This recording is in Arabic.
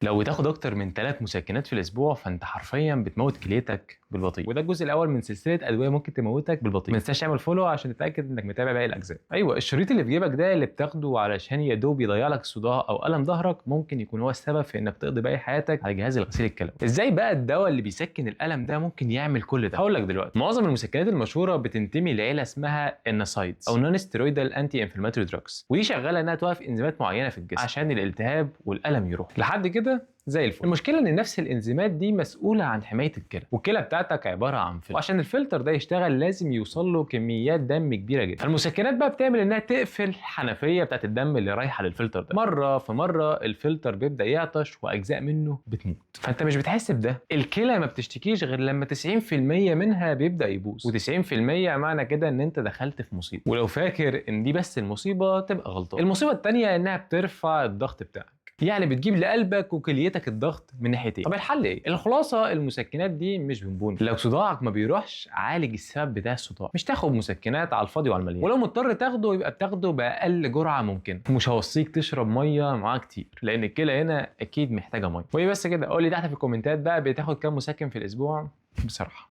لو بتاخد اكتر من 3 مسكنات في الاسبوع فانت حرفيا بتموت كليتك بالبطيء، وده الجزء الاول من سلسله ادويه ممكن تموتك بالبطيء. ما تنساش تعمل فولو عشان تتاكد انك متابع باقي الاجزاء. ايوه، الشريط اللي في جيبك ده اللي بتاخده علشان يا دوب يضيع لك صداع او الم ظهرك ممكن يكون هو السبب في انك تقضي باقي حياتك على جهاز الغسيل الكلوي. ازاي بقى الدواء اللي بيسكن الالم ده ممكن يعمل كل ده؟ هقول لك دلوقتي. معظم المسكنات المشهوره بتنتمي لعيله اسمها النسايدز او نون ستيرويدال انتي انفلاماتوري دراجز، ودي شغاله انها توقف انزيمات معينه في الجسم عشان الالتهاب والالم يروح. لحد كده زي الفل. المشكله ان نفس الانزيمات دي مسؤوله عن حمايه الكلى، والكلى بتاعتك عباره عن فلتر، وعشان الفلتر ده يشتغل لازم يوصل له كميات دم كبيره جدا. فالمسكنات بقى بتعمل انها تقفل الحنفيه بتاعت الدم اللي رايحه للفلتر ده. مره في مره الفلتر بيبدا يعطش واجزاء منه بتموت، فانت مش بتحس بده. الكلى ما بتشتكيش غير لما 90% منها بيبدا يبوظ، و90% معنى كده ان انت دخلت في مصيبه. ولو فاكر ان دي بس المصيبه تبقى غلطان. المصيبه الثانيه انها بترفع الضغط بتاعك، يعني بتجيب لقلبك وكليتك الضغط من ناحيتين. طب الحل ايه؟ الخلاصه المسكنات دي مش بونبوني. لو صداعك ما بيروحش عالج السبب بتاع الصداع، مش تاخد مسكنات على الفاضي وعلى المليان. ولو مضطر تاخده يبقى بتاخده باقل جرعه ممكن. مش هوصيك تشرب ميه معاه كتير لان الكلى هنا اكيد محتاجه ميه. وهي بس كده. قول لي تحت في الكومنتات بقى بتاخد كام مسكن في الاسبوع بصراحه.